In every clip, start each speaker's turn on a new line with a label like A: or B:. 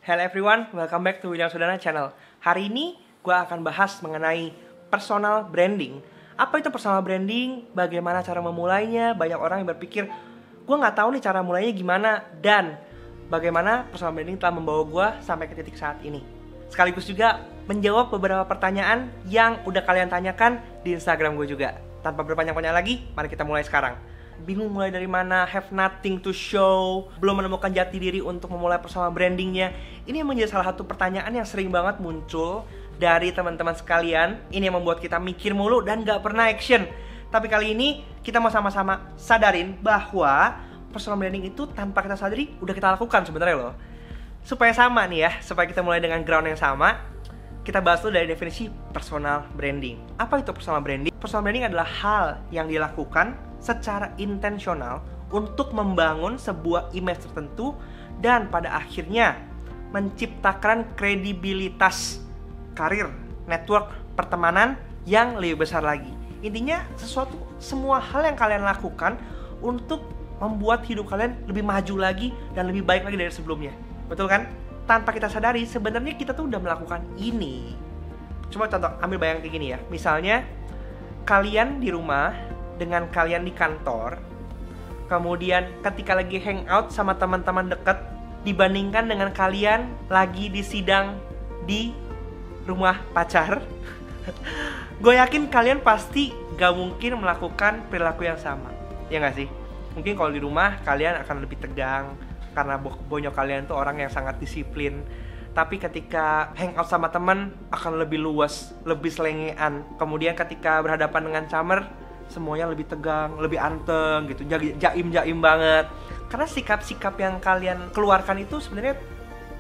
A: Hello everyone, welcome back to William Sudana Channel. Hari ini gue akan bahas mengenai personal branding. Apa itu personal branding? Bagaimana cara memulainya? Banyak orang yang berpikir, gue nggak tahu nih cara mulainya gimana. Dan bagaimana personal branding telah membawa gue sampai ke titik saat ini. Sekaligus juga menjawab beberapa pertanyaan yang udah kalian tanyakan di Instagram gue juga. Tanpa berpanjang-panjang lagi, mari kita mulai sekarang. Bingung mulai dari mana, have nothing to show, belum menemukan jati diri untuk memulai personal brandingnya. Ini menjadi salah satu pertanyaan yang sering banget muncul dari teman-teman sekalian. Ini yang membuat kita mikir mulu dan gak pernah action. Tapi kali ini kita mau sama-sama sadarin bahwa personal branding itu tanpa kita sadari udah kita lakukan sebenarnya loh. Supaya sama nih ya, supaya kita mulai dengan ground yang sama, kita bahas dulu dari definisi personal branding. Apa itu personal branding? Personal branding adalah hal yang dilakukan secara intensional untuk membangun sebuah image tertentu dan pada akhirnya menciptakan kredibilitas karir, network, pertemanan yang lebih besar lagi. Intinya semua hal yang kalian lakukan untuk membuat hidup kalian lebih maju lagi dan lebih baik lagi dari sebelumnya. Betul kan? Tanpa kita sadari sebenarnya kita tuh udah melakukan ini. Coba contoh, ambil bayang kayak gini ya. Misalnya kalian di rumah dengan kalian di kantor, kemudian ketika lagi hangout sama teman-teman dekat, dibandingkan dengan kalian lagi di sidang di rumah pacar, gue yakin kalian pasti gak mungkin melakukan perilaku yang sama. Ya gak sih? Mungkin kalau di rumah kalian akan lebih tegang karena bonyok kalian tuh orang yang sangat disiplin. Tapi ketika hangout sama teman akan lebih luas, lebih selengean. Kemudian ketika berhadapan dengan camer, semuanya lebih tegang, lebih anteng gitu, jaim banget. Karena sikap-sikap yang kalian keluarkan itu sebenarnya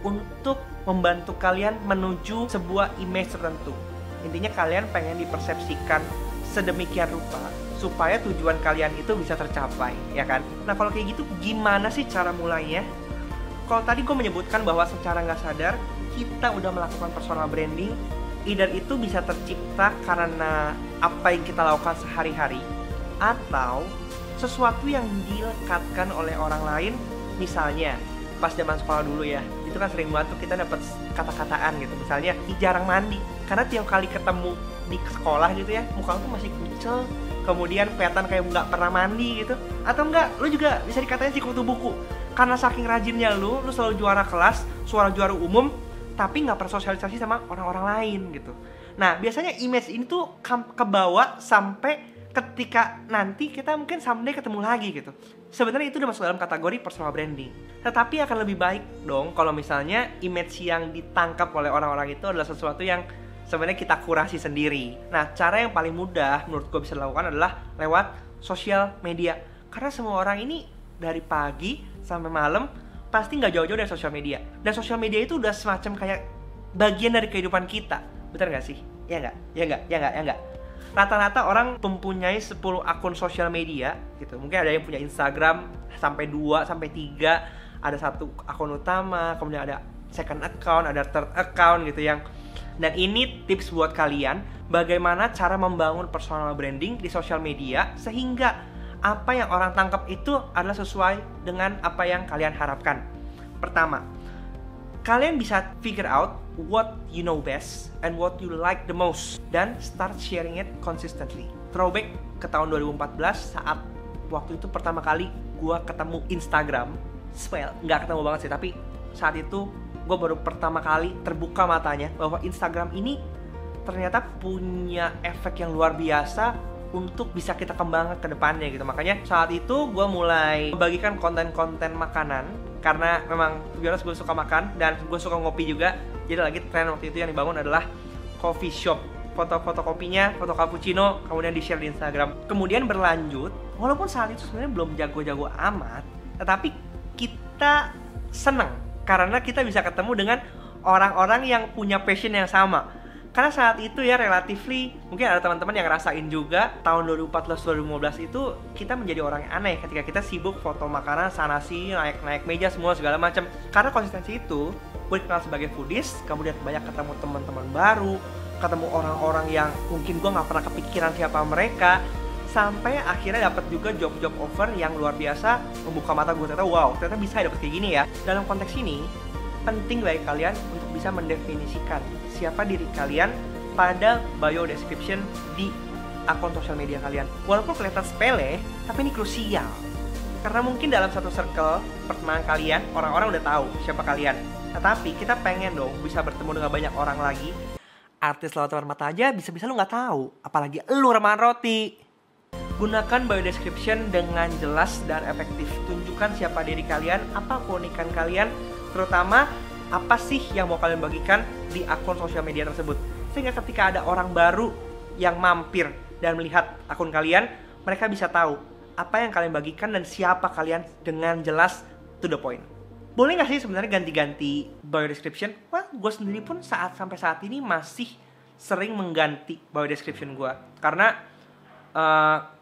A: untuk membantu kalian menuju sebuah image tertentu. Intinya kalian pengen dipersepsikan sedemikian rupa supaya tujuan kalian itu bisa tercapai, ya kan? Nah kalau kayak gitu gimana sih cara mulainya? Kalau tadi gue menyebutkan bahwa secara nggak sadar kita udah melakukan personal branding. Either itu bisa tercipta karena apa yang kita lakukan sehari-hari, atau sesuatu yang dilekatkan oleh orang lain. Misalnya pas zaman sekolah dulu ya, itu kan sering banget tuh kita dapat kata-kataan gitu. Misalnya jarang mandi, karena tiap kali ketemu di sekolah gitu ya, muka tuh masih kucel, kemudian kelihatan kayak nggak pernah mandi gitu. Atau enggak, lu juga bisa dikatain si kutu buku, karena saking rajinnya lu selalu juara kelas, juara umum, tapi nggak pernah sosialisasi sama orang-orang lain gitu. Nah biasanya image ini tuh kebawa sampai ketika nanti kita mungkin someday ketemu lagi gitu. Sebenarnya itu udah masuk dalam kategori personal branding. Tetapi akan lebih baik dong kalau misalnya image yang ditangkap oleh orang-orang itu adalah sesuatu yang sebenarnya kita kurasi sendiri. Nah cara yang paling mudah menurut gue bisa dilakukan adalah lewat sosial media. Karena semua orang ini dari pagi sampai malam pasti nggak jauh-jauh dari sosial media. Dan sosial media itu udah semacam kayak bagian dari kehidupan kita. Bener nggak sih? Ya nggak? Ya nggak? Rata-rata orang mempunyai 10 akun sosial media gitu. Mungkin ada yang punya Instagram sampai 2, sampai 3. Ada satu akun utama, kemudian ada second account, ada third account gitu yang. Dan ini tips buat kalian bagaimana cara membangun personal branding di sosial media sehingga apa yang orang tangkap itu adalah sesuai dengan apa yang kalian harapkan. Pertama, kalian bisa figure out what you know best and what you like the most dan start sharing it consistently. Throwback ke tahun 2014 saat waktu itu pertama kali gue ketemu Instagram. Well, nggak ketemu banget sih, tapi saat itu gue baru pertama kali terbuka matanya bahwa Instagram ini ternyata punya efek yang luar biasa untuk bisa kita kembangkan ke depannya gitu. Makanya saat itu gue mulai membagikan konten-konten makanan. Karena memang biasa gue suka makan dan gue suka ngopi juga. Jadi lagi tren waktu itu yang dibangun adalah coffee shop. Foto-foto kopinya, foto cappuccino, kemudian di-share di Instagram. Kemudian berlanjut, walaupun saat itu sebenarnya belum jago-jago amat, tetapi kita seneng karena kita bisa ketemu dengan orang-orang yang punya passion yang sama. Karena saat itu ya relatively mungkin ada teman-teman yang ngerasain juga tahun 2014-2015 itu kita menjadi orang yang aneh ketika kita sibuk foto makanan sana sini, naik meja semua segala macam. Karena konsistensi itu gue dikenal sebagai foodies, kemudian banyak ketemu teman-teman baru, ketemu orang-orang yang mungkin gue nggak pernah kepikiran siapa mereka, sampai akhirnya dapat juga job-job offer yang luar biasa membuka mata gue. Ternyata wow, ternyata bisa dapat kayak gini ya. Dalam konteks ini penting bagi kalian untuk bisa mendefinisikan siapa diri kalian pada bio description di akun sosial media kalian. Walaupun kelihatan sepele, tapi ini krusial. Karena mungkin dalam satu circle pertemanan kalian, orang-orang udah tahu siapa kalian. Tetapi kita pengen dong bisa bertemu dengan banyak orang lagi. Artis lewat depan mata aja bisa-bisa lu nggak tahu, apalagi lu remahan roti. Gunakan bio description dengan jelas dan efektif. Tunjukkan siapa diri kalian, apa keunikan kalian, terutama apa sih yang mau kalian bagikan di akun sosial media tersebut. Sehingga ketika ada orang baru yang mampir dan melihat akun kalian, mereka bisa tahu apa yang kalian bagikan dan siapa kalian dengan jelas, to the point. Boleh nggak sih sebenarnya ganti-ganti bio description? Wah, gue sendiri pun sampai saat ini masih sering mengganti bio description gue. Karena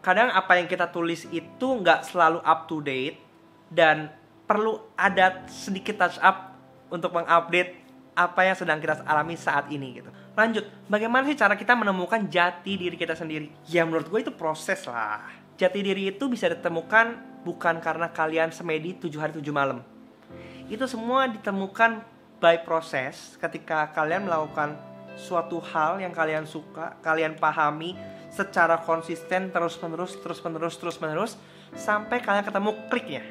A: kadang apa yang kita tulis itu nggak selalu up to date dan perlu ada sedikit touch up untuk mengupdate apa yang sedang kita alami saat ini gitu. Lanjut, bagaimana sih cara kita menemukan jati diri kita sendiri? Ya menurut gue itu proses lah. Jati diri itu bisa ditemukan bukan karena kalian semedi 7 hari 7 malam. Itu semua ditemukan by proses ketika kalian melakukan suatu hal yang kalian suka, kalian pahami secara konsisten terus-menerus sampai kalian ketemu kliknya.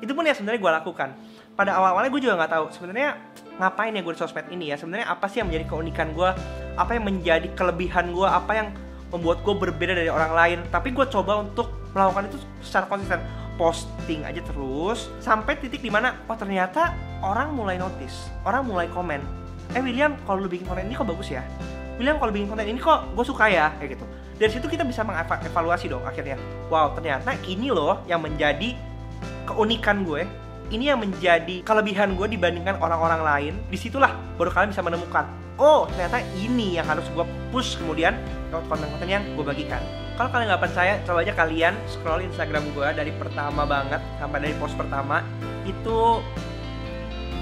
A: Itu pun yang sebenarnya gue lakukan. Pada awal-awalnya gue juga nggak tahu sebenarnya ngapain ya gue di sosmed ini ya. Sebenarnya apa sih yang menjadi keunikan gue, apa yang menjadi kelebihan gue, apa yang membuat gue berbeda dari orang lain. Tapi gue coba untuk melakukan itu secara konsisten, posting aja terus sampai titik dimana oh ternyata orang mulai notice, orang mulai komen, William kalau lu bikin konten ini kok bagus ya, William kalau bikin konten ini kok gue suka ya, kayak gitu. Dari situ kita bisa mengevaluasi dong akhirnya, wow ternyata ini loh yang menjadi keunikan gue, ini yang menjadi kelebihan gue dibandingkan orang-orang lain. Disitulah baru kalian bisa menemukan, oh ternyata ini yang harus gue push kemudian lewat konten-konten yang gue bagikan. Kalau kalian nggak percaya, coba aja kalian scroll Instagram gue dari pertama banget sampai dari post pertama. Itu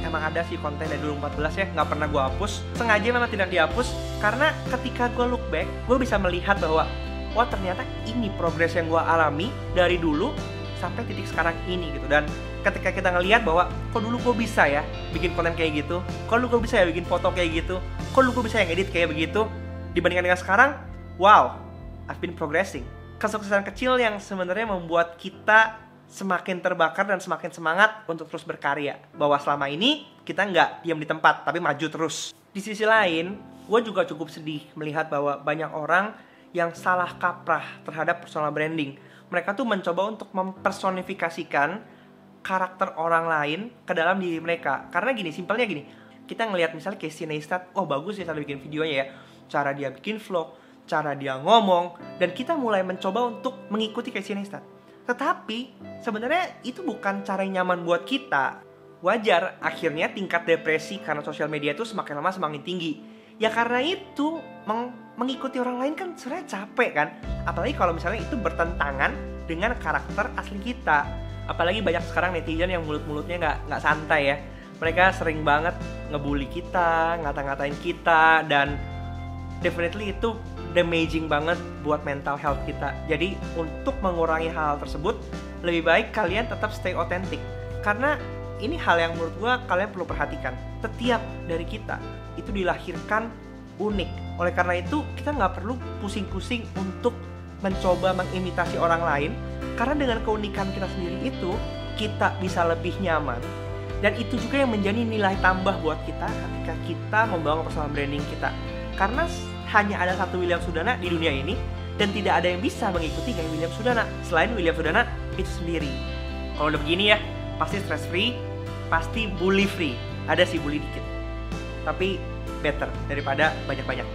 A: emang ada sih konten dari 2014 ya, nggak pernah gue hapus. Sengaja memang tidak dihapus karena ketika gue look back, gue bisa melihat bahwa wah ternyata ini progres yang gue alami dari dulu sampai titik sekarang ini gitu. Dan ketika kita ngelihat bahwa kok dulu gue bisa ya bikin konten kayak gitu, kok dulu gue bisa ya bikin foto kayak gitu, kok dulu gue bisa yang edit kayak begitu, dibandingkan dengan sekarang, wow, I've been progressing. Kesuksesan kecil yang sebenarnya membuat kita semakin terbakar dan semakin semangat untuk terus berkarya. Bahwa selama ini kita nggak diam di tempat, tapi maju terus. Di sisi lain, gue juga cukup sedih melihat bahwa banyak orang yang salah kaprah terhadap personal branding. Mereka tuh mencoba untuk mempersonifikasikan karakter orang lain ke dalam diri mereka. Karena gini, simpelnya gini, kita ngelihat misalnya Casey Neistat, oh bagus ya cara bikin videonya ya, cara dia bikin vlog, cara dia ngomong, dan kita mulai mencoba untuk mengikuti Casey Neistat. Tetapi sebenarnya itu bukan cara yang nyaman buat kita. Wajar akhirnya tingkat depresi karena sosial media itu semakin lama semakin tinggi. Ya karena itu mengikuti orang lain kan sebenarnya capek kan. Apalagi kalau misalnya itu bertentangan dengan karakter asli kita. Apalagi banyak sekarang netizen yang mulut-mulutnya nggak santai ya. Mereka sering banget ngebully kita, ngata-ngatain kita, dan definitely itu damaging banget buat mental health kita. Jadi untuk mengurangi hal tersebut, lebih baik kalian tetap stay authentic. Karena ini hal yang menurut gue kalian perlu perhatikan. Setiap dari kita itu dilahirkan unik. Oleh karena itu kita nggak perlu pusing-pusing untuk mencoba mengimitasi orang lain. Karena dengan keunikan kita sendiri itu kita bisa lebih nyaman. Dan itu juga yang menjadi nilai tambah buat kita ketika kita membangun personal branding kita. Karena hanya ada satu William Sudana di dunia ini, dan tidak ada yang bisa mengikuti gaya William Sudana selain William Sudana itu sendiri. Kalau udah begini ya, pasti stress free, pasti bully free. Ada sih bully dikit, tapi better daripada banyak-banyak.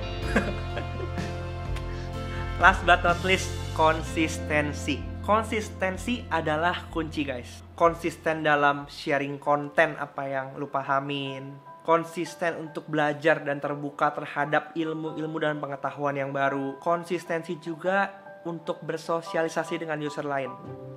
A: Last but not least, konsistensi. Konsistensi adalah kunci guys. Konsisten dalam sharing konten apa yang lu pahamin, konsisten untuk belajar dan terbuka terhadap ilmu-ilmu dan pengetahuan yang baru, konsistensi juga untuk bersosialisasi dengan user lain.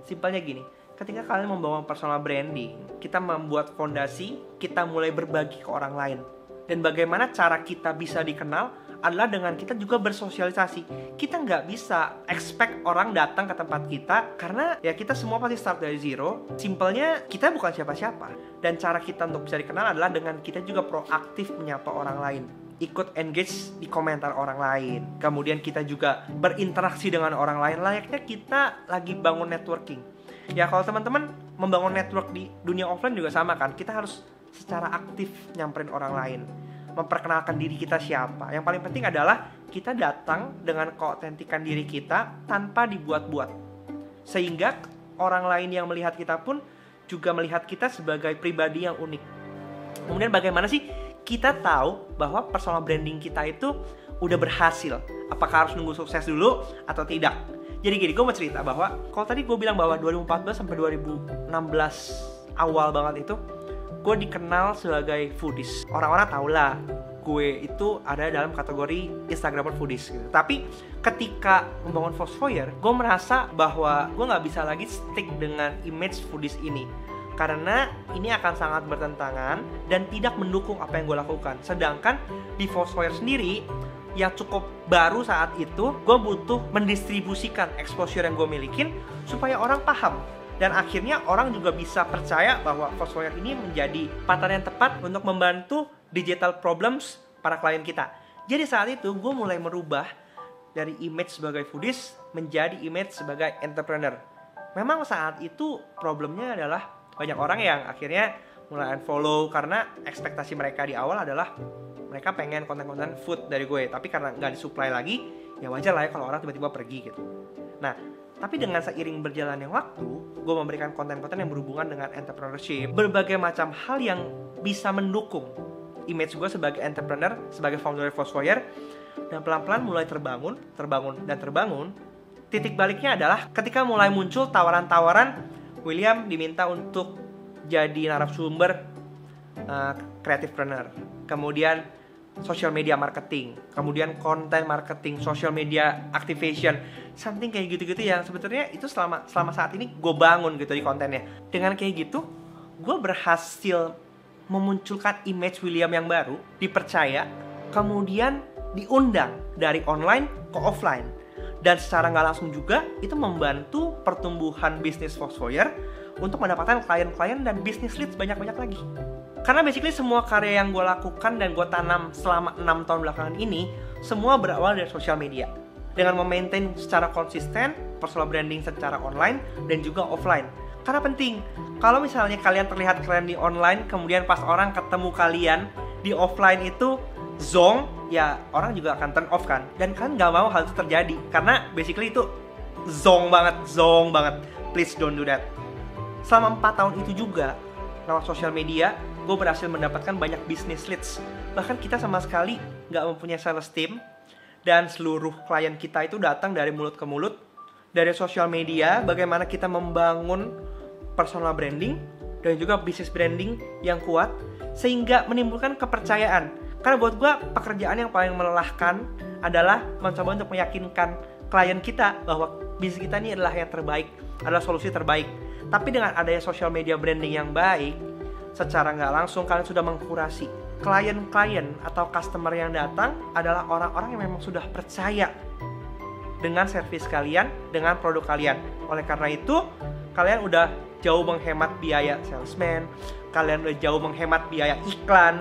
A: Simpelnya gini, ketika kalian membangun personal branding, kita membuat fondasi, kita mulai berbagi ke orang lain. Dan bagaimana cara kita bisa dikenal adalah dengan kita juga bersosialisasi. Kita nggak bisa expect orang datang ke tempat kita, karena ya kita semua pasti start dari zero. Simpelnya kita bukan siapa-siapa. Dan cara kita untuk bisa dikenal adalah dengan kita juga proaktif menyapa orang lain, ikut engage di komentar orang lain. Kemudian kita juga berinteraksi dengan orang lain, layaknya kita lagi bangun networking. Ya kalau teman-teman membangun network di dunia offline juga sama kan, kita harus secara aktif nyamperin orang lain, memperkenalkan diri kita siapa. Yang paling penting adalah kita datang dengan keautentikan diri kita tanpa dibuat-buat, sehingga orang lain yang melihat kita pun juga melihat kita sebagai pribadi yang unik. Kemudian bagaimana sih kita tahu bahwa personal branding kita itu udah berhasil? Apakah harus nunggu sukses dulu atau tidak? Jadi gini, gue mau cerita bahwa kalau tadi gue bilang bahwa 2014 sampai 2016 awal banget itu gue dikenal sebagai foodies. Orang-orang tau lah gue itu ada dalam kategori Instagramer foodies gitu. Tapi ketika membangun Foursquare, gue merasa bahwa gue gak bisa lagi stick dengan image foodies ini, karena ini akan sangat bertentangan dan tidak mendukung apa yang gue lakukan. Sedangkan di Foursquare sendiri yang cukup baru saat itu, gue butuh mendistribusikan exposure yang gue milikin supaya orang paham. Dan akhirnya orang juga bisa percaya bahwa Foursquare ini menjadi partner yang tepat untuk membantu digital problems para klien kita. Jadi saat itu gue mulai merubah dari image sebagai foodies menjadi image sebagai entrepreneur. Memang saat itu problemnya adalah banyak orang yang akhirnya mulai unfollow karena ekspektasi mereka di awal adalah mereka pengen konten-konten food dari gue. Tapi karena nggak disuplai lagi, ya wajar lah ya kalau orang tiba-tiba pergi gitu. Nah, tapi dengan seiring berjalannya waktu, gue memberikan konten-konten yang berhubungan dengan entrepreneurship, berbagai macam hal yang bisa mendukung image gue sebagai entrepreneur, sebagai founder Foursquare, dan pelan-pelan mulai terbangun. Titik baliknya adalah ketika mulai muncul tawaran-tawaran, William diminta untuk jadi narasumber creativepreneur, kemudian social media marketing, kemudian content marketing, social media activation, something kayak gitu-gitu yang sebetulnya itu selama saat ini gue bangun gitu di kontennya. Dengan kayak gitu, gue berhasil memunculkan image William yang baru, dipercaya, kemudian diundang dari online ke offline. Dan secara nggak langsung juga, itu membantu pertumbuhan bisnis Foursquare untuk mendapatkan klien-klien dan bisnis leads banyak-banyak lagi. Karena basically semua karya yang gue lakukan dan gue tanam selama 6 tahun belakangan ini, semua berawal dari sosial media. Dengan memaintain secara konsisten personal branding secara online dan juga offline. Karena penting, kalau misalnya kalian terlihat keren di online, kemudian pas orang ketemu kalian di offline itu zonk, ya orang juga akan turn off kan. Dan kalian gak mau hal itu terjadi, karena basically itu zonk banget. Please don't do that. Selama 4 tahun itu juga, lewat sosial media, gue berhasil mendapatkan banyak business leads. Bahkan kita sama sekali gak mempunyai sales team, dan seluruh klien kita itu datang dari mulut ke mulut, dari sosial media, bagaimana kita membangun personal branding dan juga business branding yang kuat, sehingga menimbulkan kepercayaan. Karena buat gue, pekerjaan yang paling melelahkan adalah mencoba untuk meyakinkan klien kita bahwa bisnis kita ini adalah yang terbaik, adalah solusi terbaik. Tapi dengan adanya social media branding yang baik, secara nggak langsung kalian sudah mengkurasi klien-klien atau customer yang datang adalah orang-orang yang memang sudah percaya dengan servis kalian, dengan produk kalian. Oleh karena itu, kalian udah jauh menghemat biaya salesman, kalian udah jauh menghemat biaya iklan.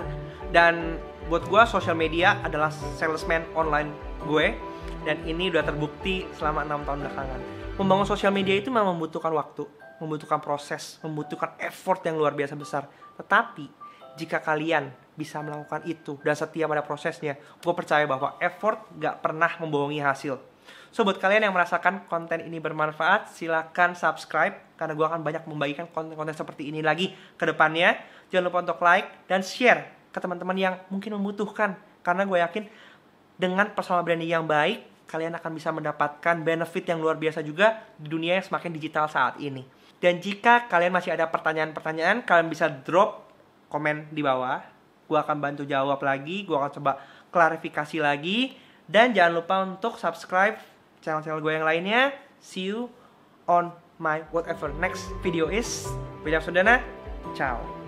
A: Dan buat gue, social media adalah salesman online gue, dan ini udah terbukti selama 6 tahun belakangan. Membangun sosial media itu memang membutuhkan waktu, membutuhkan proses, membutuhkan effort yang luar biasa besar. Tetapi jika kalian bisa melakukan itu dan setia pada prosesnya, gue percaya bahwa effort gak pernah membohongi hasil. So buat kalian yang merasakan konten ini bermanfaat, silakan subscribe, karena gue akan banyak membagikan konten-konten seperti ini lagi ke depannya. Jangan lupa untuk like dan share ke teman-teman yang mungkin membutuhkan, karena gue yakin dengan personal branding yang baik, kalian akan bisa mendapatkan benefit yang luar biasa juga di dunia yang semakin digital saat ini. Dan jika kalian masih ada pertanyaan-pertanyaan, kalian bisa drop komen di bawah. Gue akan bantu jawab lagi, gue akan coba klarifikasi lagi. Dan jangan lupa untuk subscribe channel-channel gue yang lainnya. See you on my whatever next video is. William Sundana, ciao.